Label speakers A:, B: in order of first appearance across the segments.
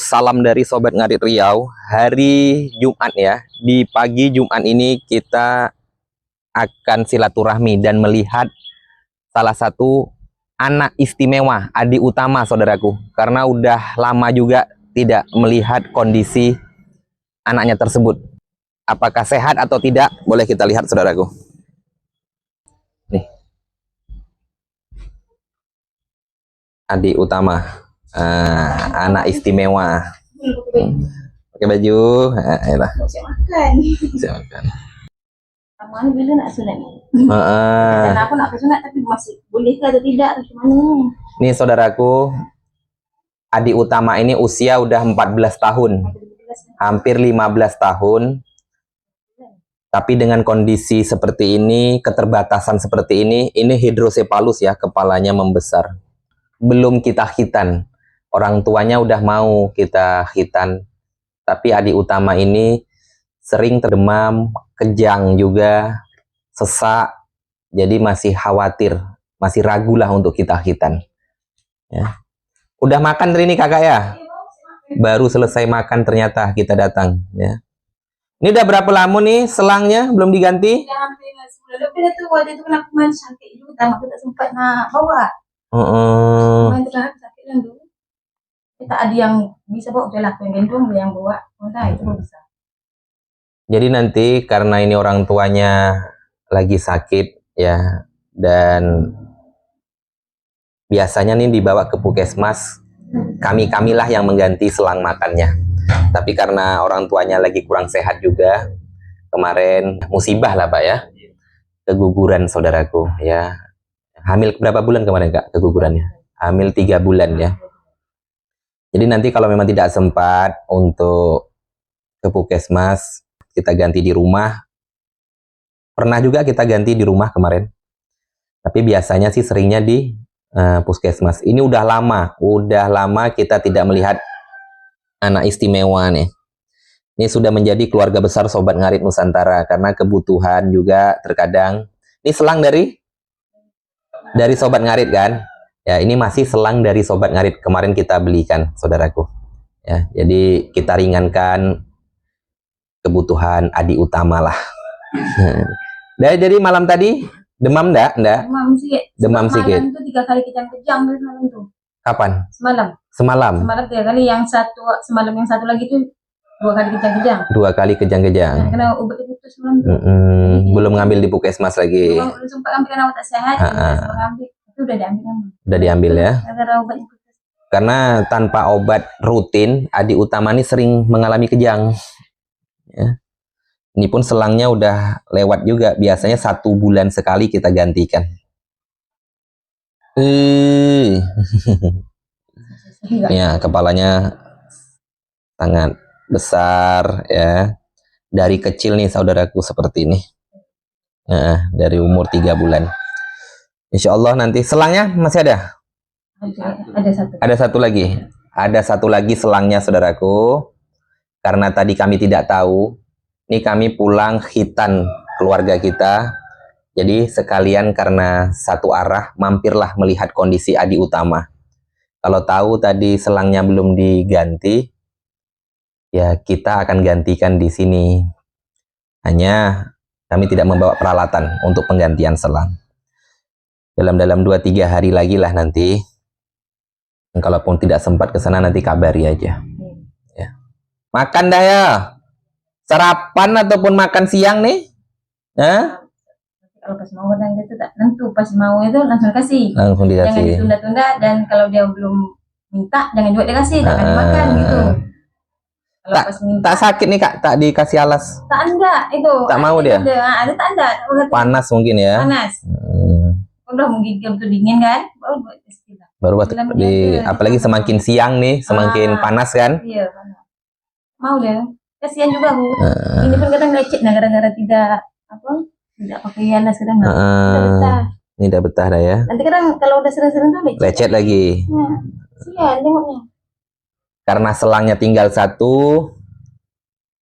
A: salam dari Sobat Ngarit Riau. Hari Jumat ya, di pagi Jumat ini kita akan silaturahmi dan melihat salah satu anak istimewa, adik utama saudaraku. Karena udah lama juga tidak melihat kondisi anaknya tersebut. Apakah sehat atau tidak, boleh kita lihat saudaraku. Nih, adik utama, anak istimewa. Pakai baju,
B: Siap makan.
A: siap makan.
B: Kamu bila nak sunat ni? Dan aku nak sunat tapi masih boleh ke atau tidak atau gimana ni?
A: Nih saudaraku, adik utama ini usia udah 14 tahun, hampir 15 tahun. Tapi dengan kondisi seperti ini, keterbatasan seperti ini hidrosepalus ya, kepalanya membesar. Belum kita khitan, orang tuanya udah mau kita khitan. Tapi adik utama ini sering terdemam, kejang juga, sesak. Jadi masih khawatir, masih ragu lah untuk kita khitan. Ya. Udah makan dari ini kakak ya? Baru selesai makan ternyata kita datang. Ya. Ini udah berapa lama nih selangnya belum diganti?
B: Dah hampir sebulan lebih dah tu. Waktu tu kena kuman sakit juga. Aku tak sempat nak bawa. Kuman tu dah sakit kan tu. Tak ada yang bisa bawa. Udah lah aku yang gendong, dia yang bawa. Entah itu pun bisa.
A: Jadi nanti karena ini orang tuanya lagi sakit ya, dan biasanya nih dibawa ke puskesmas, kamilah yang mengganti selang makannya. Tapi karena orang tuanya lagi kurang sehat juga, kemarin musibah lah Pak ya, keguguran saudaraku ya. Hamil berapa bulan kemarin Kak kegugurannya? Hamil 3 bulan ya. Jadi nanti kalau memang tidak sempat untuk ke puskesmas, kita ganti di rumah. Pernah juga kita ganti di rumah kemarin. Tapi biasanya sih seringnya di puskesmas. Ini udah lama kita tidak melihat anak istimewa nih. Ini sudah menjadi keluarga besar Sobat Ngarit Nusantara karena kebutuhan juga terkadang. Ini selang dari Sobat Ngarit kan? Ya, ini masih selang dari Sobat Ngarit kemarin kita belikan, saudaraku. Ya, jadi kita ringankan kebutuhan adik utama lah. Jadi malam tadi demam enggak?
B: Demam sikit.
A: Demam sikit.
B: Malam tu 3 kali kejang-kejang dari malam tu.
A: Kapan?
B: Semalam.
A: Semalam.
B: Semalam 3 kali. Yang satu semalam, yang satu lagi tu 2 kali kejang-kejang.
A: 2 kali kejang-kejang.
B: Kena obat putus semalam tu.
A: Belum ngambil di puskesmas lagi.
B: Belum sempat ambil karena awak tak sehat. Ambil. Itu udah diambil kan.
A: Udah diambil ya.
B: Karena obatnya putus.
A: Karena tanpa obat rutin, adik utama ini sering mengalami kejang. Ya. Ini pun selangnya udah lewat juga. Biasanya 1 bulan sekali kita gantikan. Ya, kepalanya sangat besar ya. Dari kecil nih saudaraku seperti ini. Nah, dari umur 3 bulan. Insya Allah nanti selangnya masih ada?
B: Ada satu.
A: Ada satu lagi. Ada satu lagi selangnya saudaraku. Karena tadi kami tidak tahu. Ini kami pulang khitan keluarga kita. Jadi sekalian karena satu arah mampirlah melihat kondisi adik utama. Kalau tahu tadi selangnya belum diganti, ya kita akan gantikan di sini. Hanya kami tidak membawa peralatan untuk penggantian selang. Dalam 2-3 hari lagi lah nanti. Kalaupun tidak sempat ke sana nanti kabari aja. Ya. Makan dah ya. Sarapan ataupun makan siang nih? Hah?
B: Kalau pas mau dan itu tak tentu, pas mau itu langsung kasih.
A: Langsung dikasih.
B: Jangan ditunda-tunda, dan kalau dia belum minta jangan juga dikasih, tak akan dimakan gitu. Kalau pas minta,
A: tak sakit nih Kak, tak dikasih alas?
B: Tak ada itu.
A: Tak mau dia?
B: Ada tak ada.
A: Panas mungkin ya?
B: Panas. Udah menggigil tuh dingin kan, baru buat istilah.
A: Baru buat apalagi semakin siang nih, semakin panas kan?
B: Iya, panas. Mau deh. Kasihan juga Bu. Ini pun kadang lecet, nah gara-gara tidak pakai alas kadang nggak betah.
A: Ini udah betah dah ya.
B: Nanti kadang kalau udah sering-sering tuh
A: lecet lagi.
B: Ya, kasihan tengoknya.
A: Karena selangnya tinggal 1,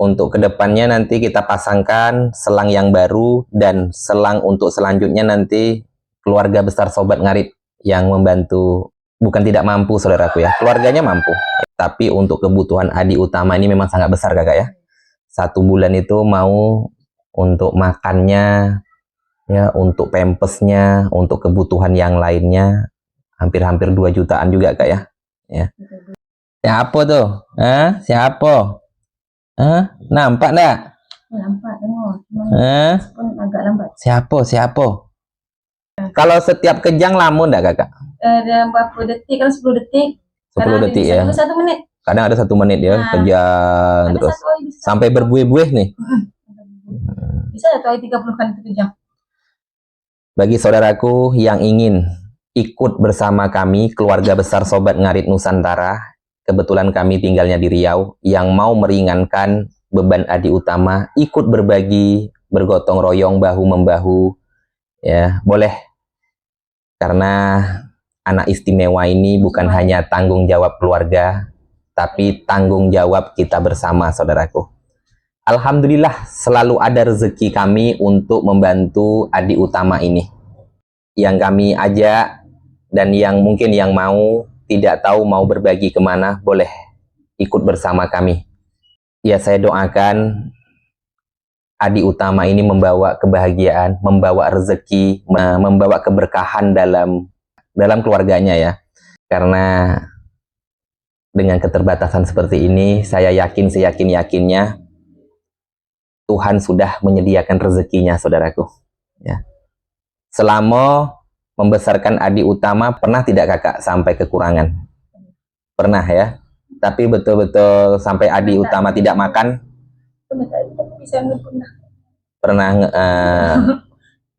A: untuk kedepannya nanti kita pasangkan selang yang baru, dan selang untuk selanjutnya nanti keluarga besar Sobat Ngarit yang membantu bukan tidak mampu saudaraku ya, keluarganya mampu. Tapi untuk kebutuhan Adi Utama ini memang sangat besar kakak ya. 1 bulan itu mau untuk makannya, ya, untuk pempesnya, untuk kebutuhan yang lainnya, hampir-hampir 2 jutaan juga kak ya. Ya. Siapa tuh? Siapa? Nampak enggak?
B: Lambat tengok. Pun agak lambat.
A: Siapa? Kalau setiap kejang lama enggak kakak?
B: Dalam berapa detik, kan 10 detik.
A: 10 detik ya.
B: 1 menit.
A: Kadang ada 1 menit ya, kejang terus. Sampai berbuih-buih nih.
B: Bisa 1 hari 30 kali itu kejang.
A: Bagi saudaraku yang ingin ikut bersama kami, keluarga besar Sobat Ngarit Nusantara, kebetulan kami tinggalnya di Riau, yang mau meringankan beban Adi Utama, ikut berbagi, bergotong royong, bahu-membahu, ya, boleh. Karena anak istimewa ini bukan hanya tanggung jawab keluarga, tapi tanggung jawab kita bersama, saudaraku. Alhamdulillah selalu ada rezeki kami untuk membantu Adi Utama ini. Yang kami ajak dan yang mungkin yang mau, tidak tahu mau berbagi kemana, boleh ikut bersama kami. Ya, saya doakan Adi Utama ini membawa kebahagiaan, membawa rezeki, membawa keberkahan dalam keluarganya ya. Karena dengan keterbatasan seperti ini, saya yakin seyakin-yakinnya Tuhan sudah menyediakan rezekinya, saudaraku. Ya. Selama membesarkan Adi Utama, pernah tidak kakak sampai kekurangan? Pernah ya. Tapi betul-betul sampai Adi Utama tidak makan? Pernah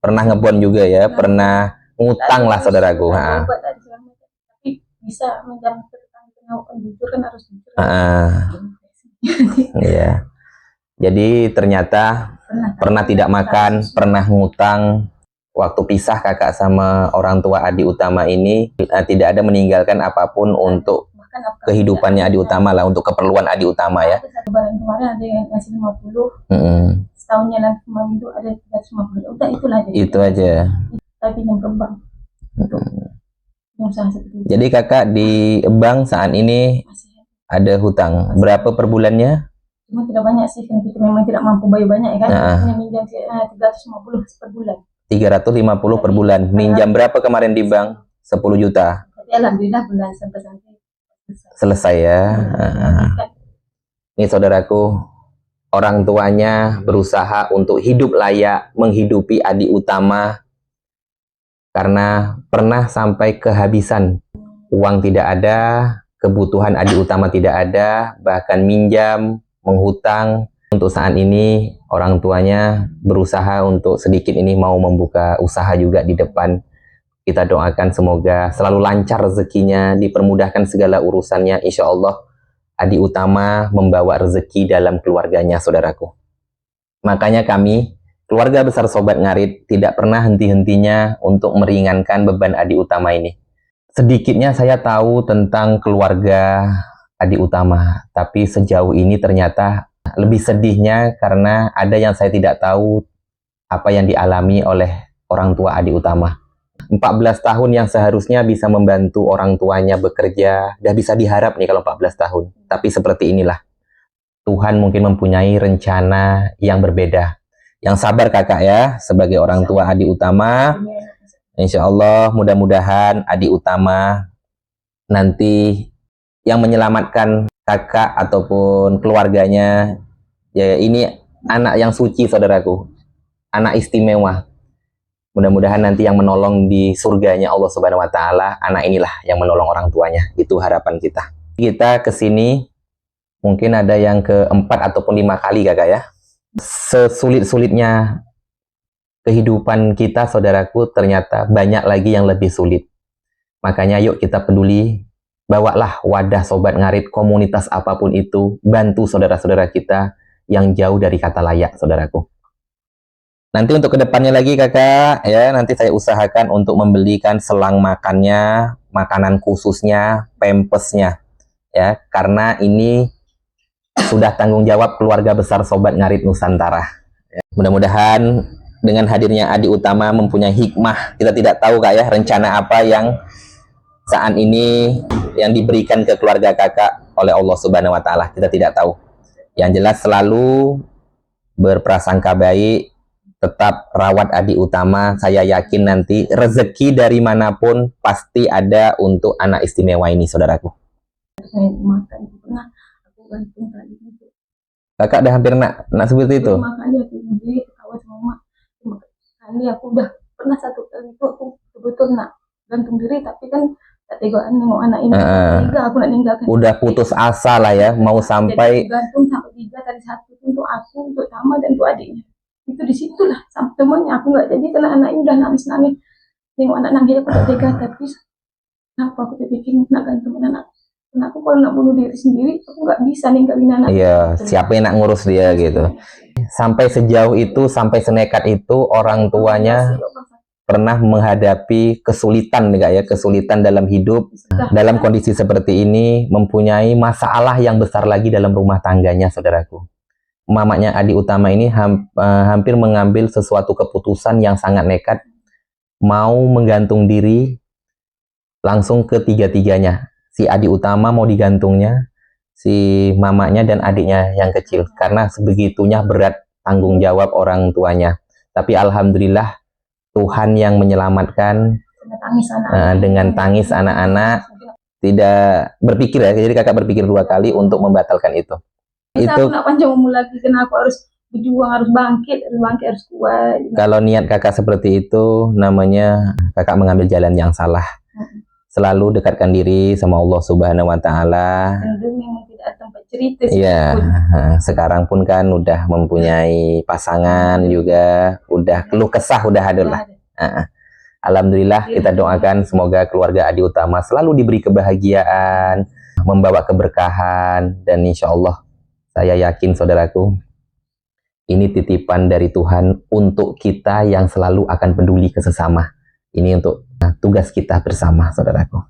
A: pernah ngebon juga ya, pernah ngutang lah saudaraku.
B: Tapi bisa menjamin jujur kan harus jujur.
A: Iya. Jadi ternyata pernah tidak makan, pernah ngutang. Waktu pisah kakak sama orang tua Adi Utama ini, tidak ada meninggalkan apapun untuk kehidupannya Adi Utama lah, untuk keperluan Adi Utama ya.
B: Kemarin ada yang ngasih 50, setahunnya lagi kemarin itu ada 350. Udah itulah aja. Itu aja. Tapi yang berbank.
A: Jadi kakak di bank saat ini ada hutang. Berapa per bulannya?
B: Cuma tidak banyak sih, kan kita memang tidak mampu bayar banyak ya kan. Hanya minjam 350 per bulan.
A: 350 per bulan. Minjam berapa kemarin di bank? 10 juta.
B: Tapi alhamdulillah bulan sampai
A: selesai ya. Ini saudaraku, orang tuanya berusaha untuk hidup layak, menghidupi Adi Utama karena pernah sampai kehabisan. Uang tidak ada, kebutuhan Adi Utama tidak ada, bahkan minjam, menghutang. Untuk saat ini orang tuanya berusaha untuk sedikit ini mau membuka usaha juga di depan. Kita doakan semoga selalu lancar rezekinya, dipermudahkan segala urusannya. Insya Allah Adi Utama membawa rezeki dalam keluarganya, saudaraku. Makanya kami, keluarga besar Sobat Ngarit, tidak pernah henti-hentinya untuk meringankan beban Adi Utama ini. Sedikitnya saya tahu tentang keluarga Adi Utama, tapi sejauh ini ternyata lebih sedihnya karena ada yang saya tidak tahu apa yang dialami oleh orang tua Adi Utama. 14 tahun yang seharusnya bisa membantu orang tuanya bekerja, udah bisa diharap nih kalau 14 tahun. Tapi seperti inilah, Tuhan mungkin mempunyai rencana yang berbeda. Yang sabar kakak ya, sebagai orang tua Adi Utama. Insya Allah mudah-mudahan Adi Utama nanti yang menyelamatkan kakak ataupun keluarganya, ya ini anak yang suci saudaraku, anak istimewa. Mudah-mudahan nanti yang menolong di surganya Allah Subhanahu wa Ta'ala, anak inilah yang menolong orang tuanya. Itu harapan kita. Kita kesini mungkin ada yang keempat ataupun 5 kali kakak ya. Sesulit-sulitnya kehidupan kita saudaraku, ternyata banyak lagi yang lebih sulit. Makanya yuk kita peduli. Bawalah wadah Sobat Ngarit, komunitas apapun itu, bantu saudara-saudara kita yang jauh dari kata layak, saudaraku. Nanti untuk kedepannya lagi kakak, ya nanti saya usahakan untuk membelikan selang makannya, makanan khususnya, pempesnya, ya karena ini sudah tanggung jawab keluarga besar Sobat Ngarit Nusantara. Ya, mudah-mudahan dengan hadirnya Adi Utama mempunyai hikmah. Kita tidak tahu kak ya rencana apa yang saat ini yang diberikan ke keluarga kakak oleh Allah Subhanahu wa Ta'ala, kita tidak tahu. Yang jelas selalu berprasangka baik, tetap rawat adik utama. Saya yakin nanti rezeki dari manapun pasti ada untuk anak istimewa ini, saudaraku.
B: Makan pernah aku gantung tadi itu.
A: Kakak udah hampir nak seperti itu.
B: Makanya aku sendiri ketawa sama mak. Cuma kali aku udah pernah satu kali itu aku betul nak gantung diri, tapi kan tak tegaan nengok anak ini. Tiga aku nak ninggalkan.
A: Udah putus asa lah ya, mau sampai
B: gantung sampai 3 tadi, 1 untuk aku, untuk Tama dan untuk adiknya. Itu disitulah sampai temannya aku nggak jadi karena anaknya udah nangis nengok anak nangis aku tak tega. Tapi kenapa aku pikir nak gantung anak? Karena aku kalau nak bunuh diri sendiri aku nggak bisa ninggalin anak.
A: Iya, siapa yang nak ngurus dia gitu. Sampai sejauh itu, sampai senekat itu orang tuanya pernah menghadapi kesulitan ya, kesulitan dalam hidup. Dalam kondisi seperti ini mempunyai masalah yang besar lagi dalam rumah tangganya, saudaraku. Mamanya adik utama ini hampir mengambil sesuatu keputusan yang sangat nekat, mau menggantung diri langsung ke tiga-tiganya. Si adik utama mau digantungnya, si mamanya dan adiknya yang kecil, karena sebegitunya berat tanggung jawab orang tuanya. Tapi alhamdulillah Tuhan yang menyelamatkan dengan tangis anak-anak. Tidak berpikir ya, jadi kakak berpikir 2 kali untuk membatalkan itu.
B: Bisa aku nak panjang umur lagi, karena aku harus berjuang, harus bangkit, harus kuat.
A: Kalau niat kakak seperti itu, namanya kakak mengambil jalan yang salah. Selalu dekatkan diri sama Allah Subhanahu wa Ta'ala.
B: Memang tidak ada tempat cerita.
A: Iya, sekarang pun kan udah mempunyai pasangan juga, udah keluh kesah udah ada lah. Alhamdulillah, kita doakan semoga keluarga adik utama selalu diberi kebahagiaan, membawa keberkahan, dan insya Allah saya yakin saudaraku, ini titipan dari Tuhan untuk kita yang selalu akan peduli ke sesama. Ini untuk tugas kita bersama, saudaraku.